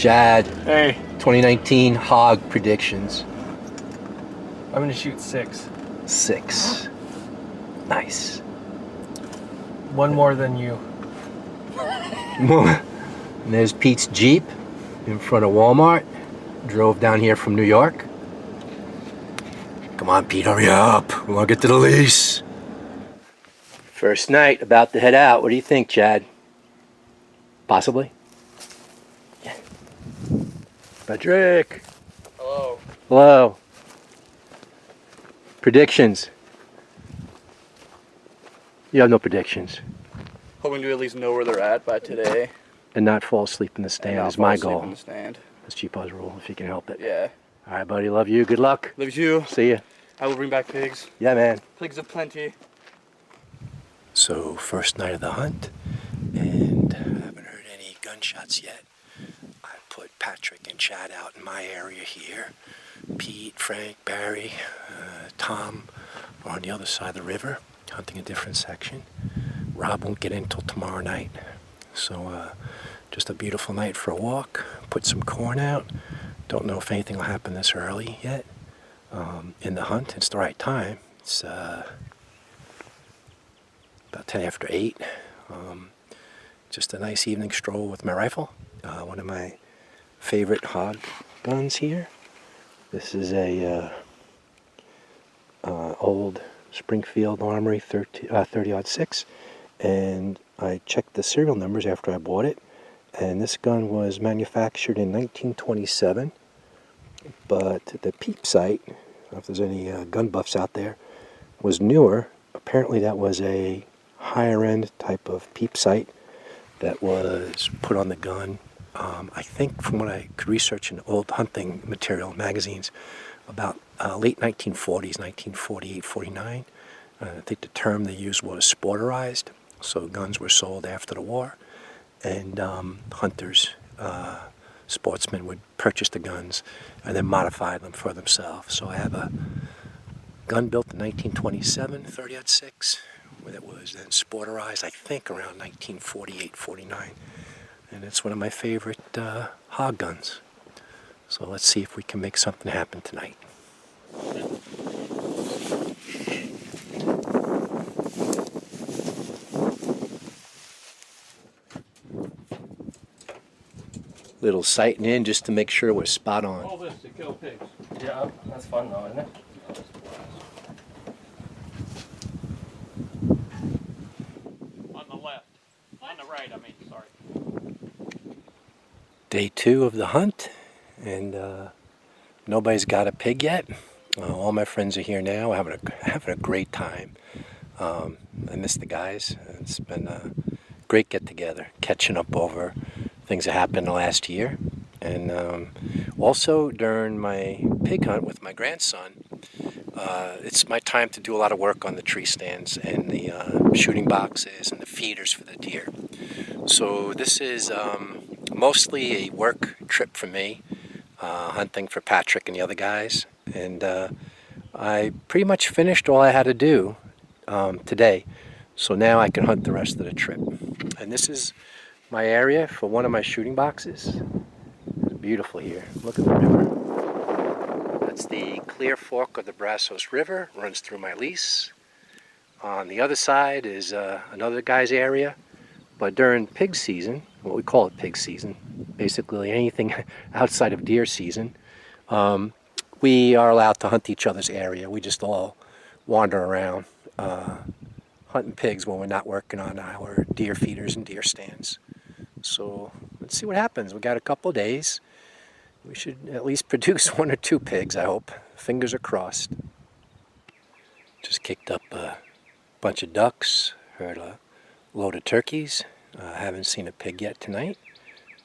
Jad, Hey. 2019 hog predictions. I'm gonna shoot 6. 6. Nice. One more than you. And there's Pete's Jeep in front of Walmart. Drove down here from New York. Come on, Pete, hurry up. We want to get to the lease. First night, about to head out. What do you think, Chad? Possibly? Yeah. Patrick. Hello. Hello. Predictions. You have no predictions. Hoping to at least know where they're at by today. And not fall asleep in the stand is my goal. In the stand. That's Cheapaw's rule, if you can help it. Yeah. All right, buddy. Love you. Good luck. Love you. See ya. I will bring back pigs. Yeah, man. Pigs of plenty. So, first night of the hunt, and I haven't heard any gunshots yet. I put Patrick and Chad out in my area here. Pete, Frank, Barry, Tom are on the other side of the river, hunting a different section. Rob won't get in until tomorrow night. So, just a beautiful night for a walk. Put some corn out. Don't know if anything will happen this early yet in the hunt. It's the right time. It's about 10 after 8. Just a nice evening stroll with my rifle. One of my favorite hog guns here. This is a old Springfield Armory 30-06, and I checked the serial numbers after I bought it, and this gun was manufactured in 1927, but the peep sight, I don't know if there's any gun buffs out there, was newer. Apparently that was a higher end type of peep sight that was put on the gun. I think from what I could research in old hunting material magazines, about late 1940s, 1948, 49. I think the term they used was sporterized. So guns were sold after the war, and hunters, sportsmen would purchase the guns and then modify them for themselves. So I have a gun built in 1927, 30-06, that was then sporterized, I think, around 1948, 49. And it's one of my favorite hog guns. So let's see if we can make something happen tonight. Little sighting in just to make sure we're spot on. All this to kill pigs. Yeah, that's fun though, isn't it? On the left. On the right, I mean, sorry. Day 2 of the hunt, and nobody's got a pig yet. All my friends are here now, having a great time. I miss the guys. It's been a great get-together, catching up over things that happened last year. And also during my pig hunt with my grandson, it's my time to do a lot of work on the tree stands and the shooting boxes and the feeders for the deer. So this is mostly a work trip for me, hunting for Patrick and the other guys. And I pretty much finished all I had to do today. So now I can hunt the rest of the trip. And this is my area for one of my shooting boxes. It's beautiful here. Look at the river. That's the Clear Fork of the Brazos River. Runs through my lease. On the other side is another guy's area. But during pig season, what we call it pig season, basically anything outside of deer season, we are allowed to hunt each other's area. We just all wander around hunting pigs when we're not working on our deer feeders and deer stands. So let's see what happens. We got a couple of days. We should at least produce 1 or 2 pigs, I hope. Fingers are crossed. Just kicked up a bunch of ducks, heard a load of turkeys. Haven't seen a pig yet tonight,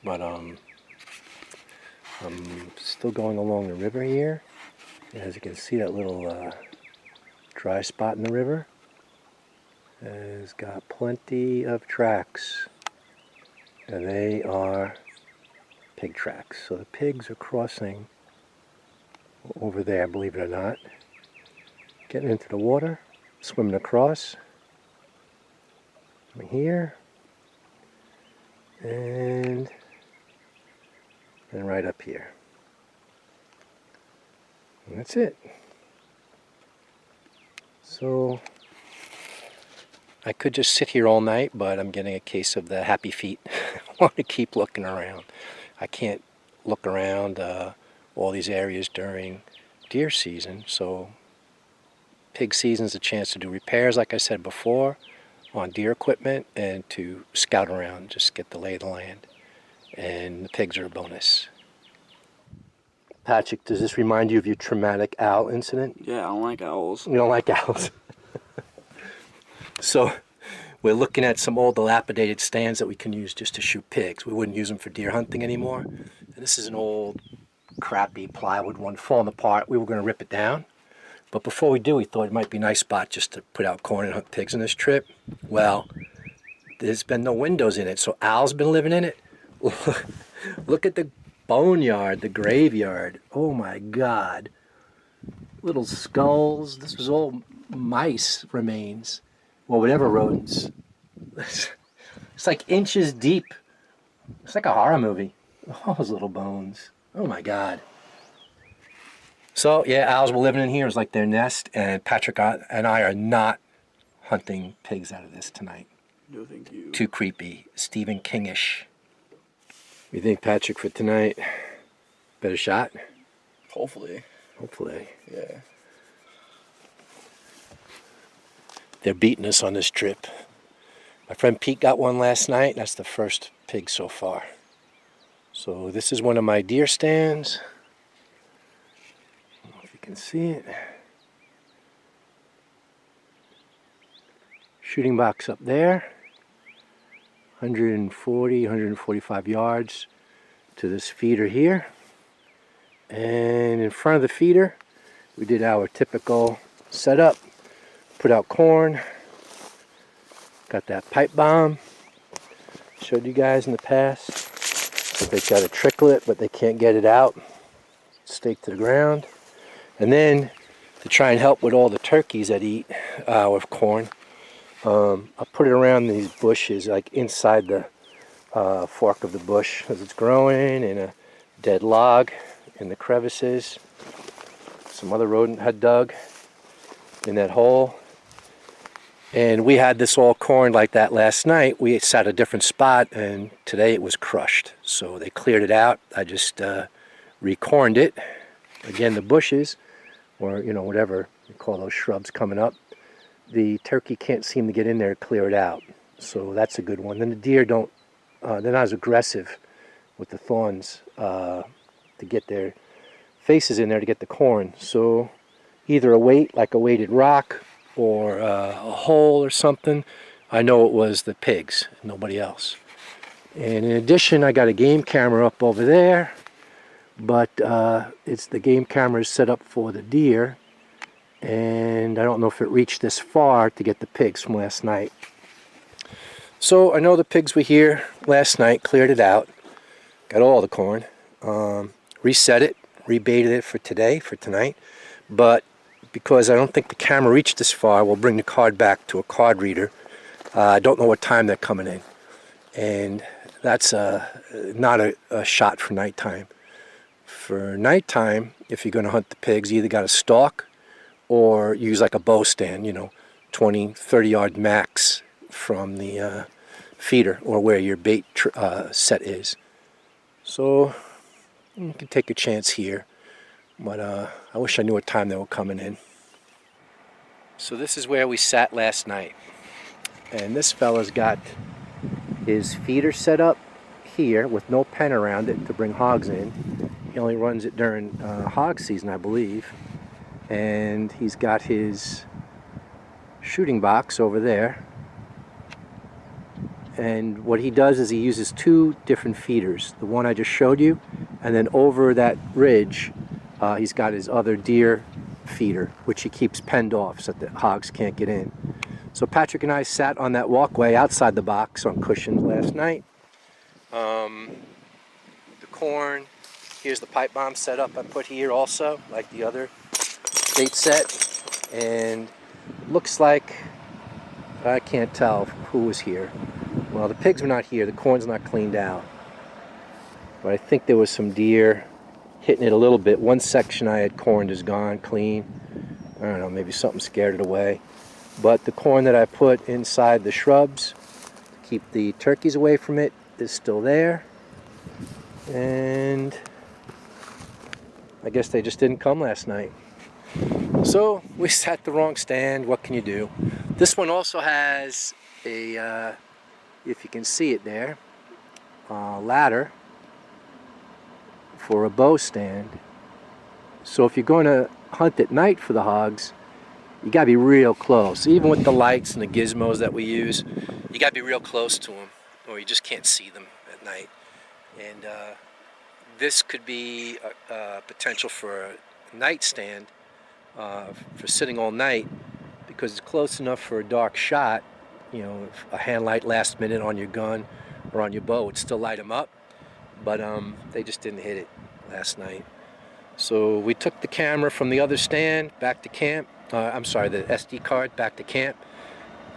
but I'm still going along the river here. As you can see, that little dry spot in the river has got plenty of tracks, and they are pig tracks. So the pigs are crossing over there, believe it or not, getting into the water, swimming across from here, and and right up here. And that's it. So I could just sit here all night, but I'm getting a case of the happy feet. I want to keep looking around. I can't look around all these areas during deer season, so pig season is a chance to do repairs, like I said before, on deer equipment, and to scout around, just get the lay of the land. And the pigs are a bonus. Patrick, does this remind you of your traumatic owl incident? Yeah, I don't like owls. You don't like owls? So we're looking at some old dilapidated stands that we can use just to shoot pigs. We wouldn't use them for deer hunting anymore. And this is an old, crappy plywood one falling apart. We were going to rip it down. But before we do, we thought it might be a nice spot just to put out corn and hunt pigs on this trip. Well, there's been no windows in it, so owls been living in it. Look at the boneyard, the graveyard. Oh my God. Little skulls. This was all mice remains. Well, whatever rodents. It's like inches deep. It's like a horror movie. All those little bones. Oh my God. So yeah, owls were living in here. It was like their nest, and Patrick and I are not hunting pigs out of this tonight. No, thank you. Too creepy. Stephen Kingish. You think, Patrick, for tonight? Better shot? Hopefully. Hopefully. Yeah. They're beating us on this trip. My friend Pete got one last night. That's the first pig so far. So this is one of my deer stands. I don't know if you can see it. Shooting box up there. 140, 145 yards to this feeder here. And in front of the feeder, we did our typical setup. Put out corn. Got that pipe bomb. Showed you guys in the past. But they've got to trickle it, but they can't get it out. Stake to the ground. And then, to try and help with all the turkeys that eat with corn, I'll put it around these bushes, like inside the fork of the bush as it's growing, in a dead log, in the crevices. Some other rodent had dug in that hole. And we had this all corned like that last night. We sat at a different spot, and today it was crushed. So they cleared it out. I just recorned it. Again, the bushes, or whatever you call those shrubs coming up, the turkey can't seem to get in there to clear it out. So that's a good one. Then the deer they're not as aggressive with the thorns to get their faces in there to get the corn. So either a weight, like a weighted rock, or a hole or something. I know it was the pigs, nobody else. And in addition, I got a game camera up over there, but it's the game camera is set up for the deer, and I don't know if it reached this far to get the pigs from last night. So I know the pigs were here last night, cleared it out, got all the corn, reset it, rebaited it for tonight, but because I don't think the camera reached this far, we'll bring the card back to a card reader. I don't know what time they're coming in, and that's not a shot for nighttime. For nighttime, if you're going to hunt the pigs, you either got to stalk or use like a bow stand, 20, 30 yard max from the feeder or where your bait set is. So you can take a chance here, but I wish I knew what time they were coming in. So this is where we sat last night, and this fella's got his feeder set up here with no pen around it to bring hogs in. He only runs it during hog season, I believe, and he's got his shooting box over there. And what he does is he uses two different feeders, the one I just showed you, and then over that ridge he's got his other deer feeder, which he keeps penned off so that the hogs can't get in. So Patrick and I sat on that walkway outside the box on cushions last night. The corn, here's the pipe bomb setup I put here also, like the other bait set. And looks like, I can't tell who was here. Well, the pigs were not here, the corn's not cleaned out. but I think there was some deer hitting it a little bit. One section I had corned is gone clean. I don't know, maybe something scared it away. But the corn that I put inside the shrubs to keep the turkeys away from it is still there. And I guess they just didn't come last night. So we set the wrong stand. What can you do? This one also has a, if you can see it there, ladder for a bow stand. So if you're going to hunt at night for the hogs, you got to be real close. Even with the lights and the gizmos that we use, you got to be real close to them, or you just can't see them at night. And this could be a potential for a nightstand for sitting all night, because it's close enough for a dark shot. You know, if a hand light last minute on your gun or on your bow would still light them up, but they just didn't hit it last night. So we took the camera from the other stand back to camp. I'm sorry, the SD card back to camp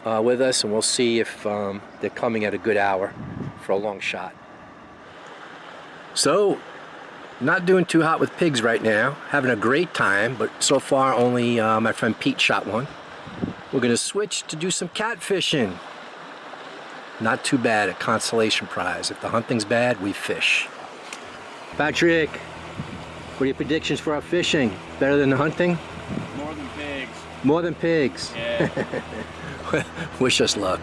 with us, and we'll see if they're coming at a good hour for a long shot. So, not doing too hot with pigs right now. Having a great time, but so far only my friend Pete shot one. We're going to switch to do some catfishing. Not too bad, a consolation prize. If the hunting's bad, we fish. Patrick, what are your predictions for our fishing? Better than the hunting? More than pigs. More than pigs. Yeah. Wish us luck.